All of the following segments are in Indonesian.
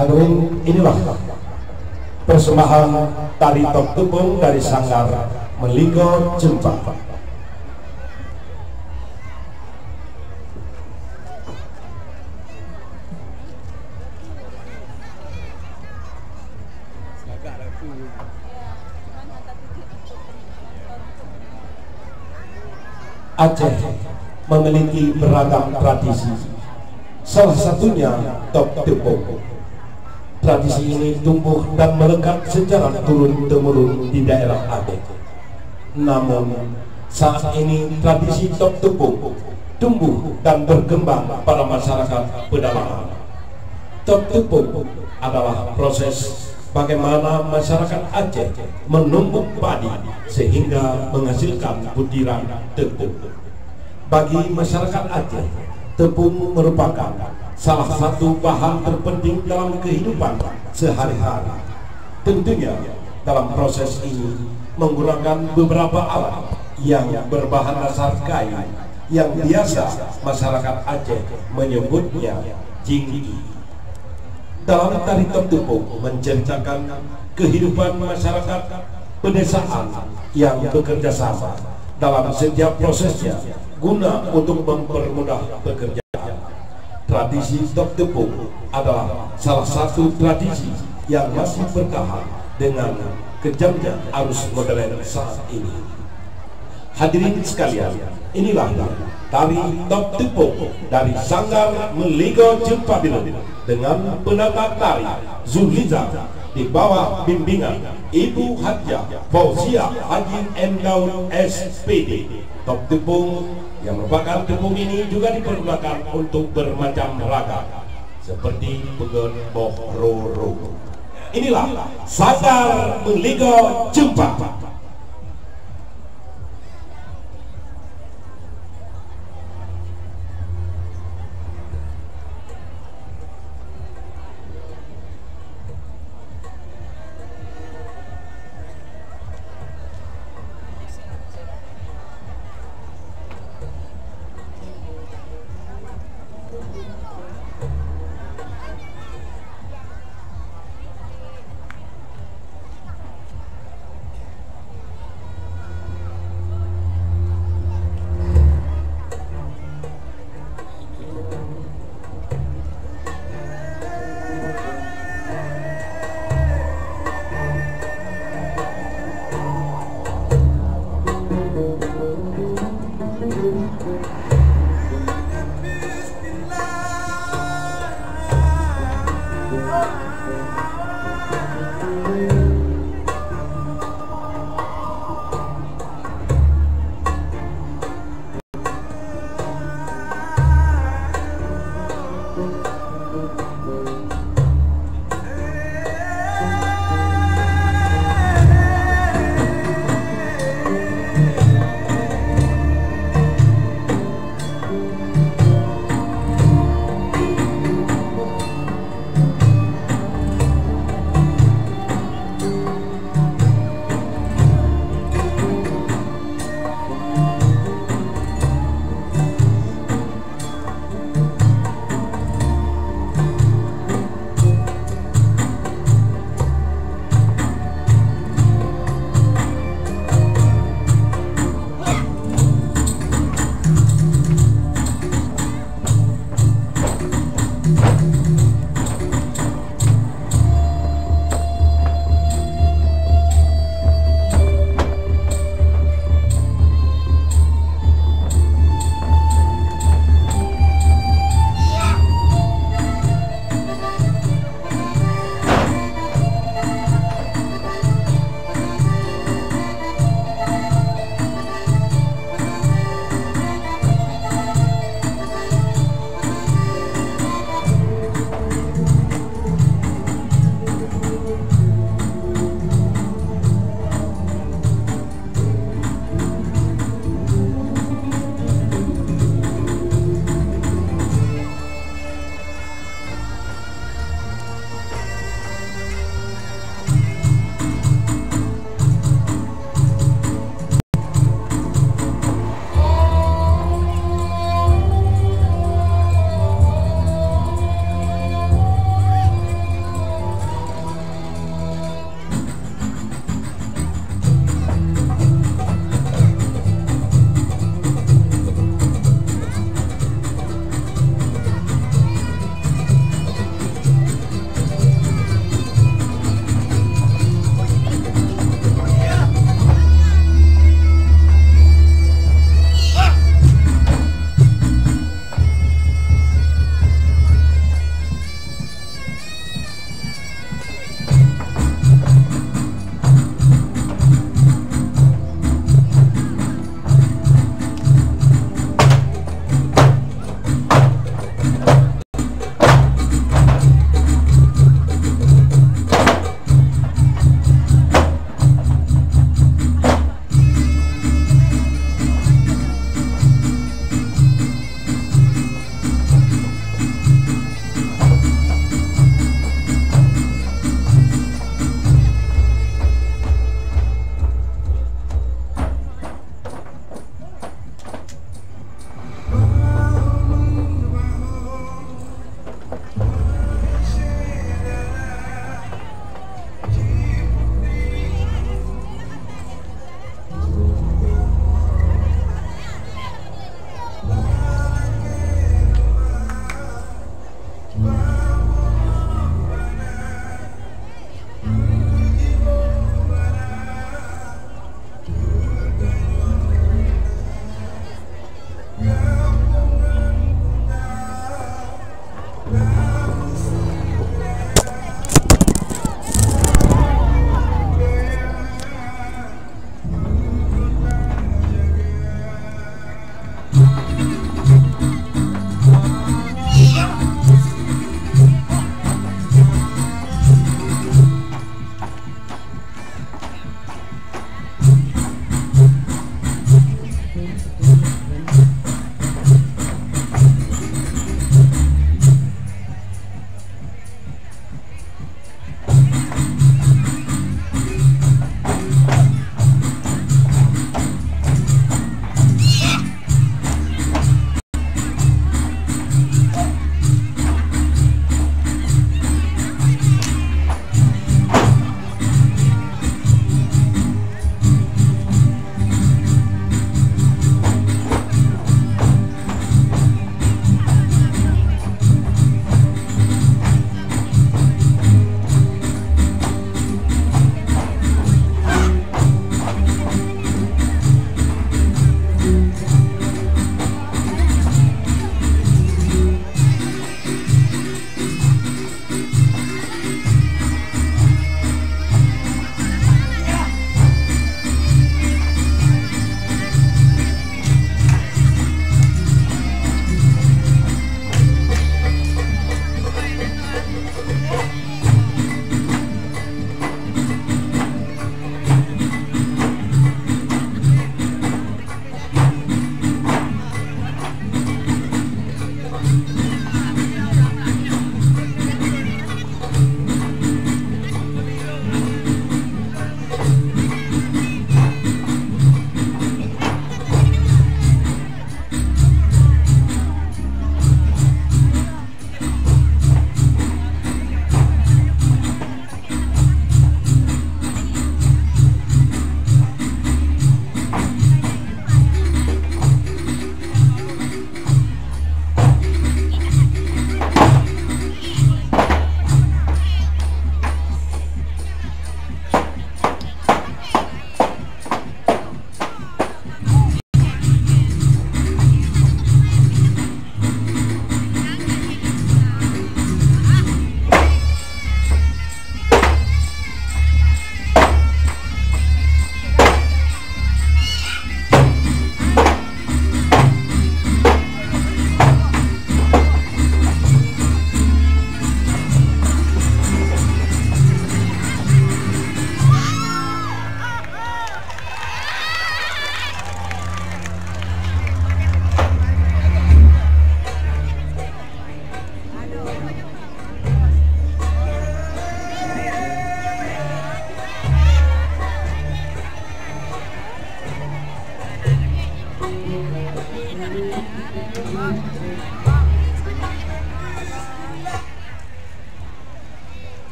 Hadirin, inilah persembahan tari Tok Tupung dari Sanggar Meligo Jempa. Aceh memiliki beragam tradisi, salah satunya Tok Tupung. Tradisi ini tumbuh dan melekat secara turun-temurun di daerah Aceh. Namun saat ini tradisi Tok Tupung tumbuh dan berkembang pada masyarakat pedalaman. Tok Tupung adalah proses bagaimana masyarakat Aceh menumbuk padi sehingga menghasilkan butiran tepung. Bagi masyarakat Aceh, tepung merupakan salah satu bahan terpenting dalam kehidupan sehari-hari. Tentunya dalam proses ini menggunakan beberapa alat yang berbahan dasar kayu yang biasa masyarakat Aceh menyebutnya jingki. Dalam tari Tok Tupung menceritakan kehidupan masyarakat pedesaan yang bekerja sama dalam setiap prosesnya guna untuk mempermudah pekerjaan. Tradisi Tok Tupung adalah salah satu tradisi yang masih bertahan dengan kejamnya arus modern saat ini. Hadirin sekalian, inilah tari Tok Tupung dari Sanggar Meligo Jempa dengan penata tari Zulhiza di bawah bimbingan Ibu Hajah Fauzia Haji M. Daud SPD. Tok Tupung yang merupakan tepung ini juga dipergunakan untuk bermacam ragam seperti pegon boh roro. Inilah Sanggar Meligo Jempa.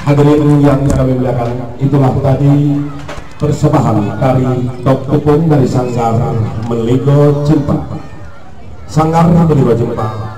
Hadirin yang kami muliakan, itulah tadi persembahan tari Tok Tepung dari Sanggar Meligo Jempa. Sanggar Meligo Jempa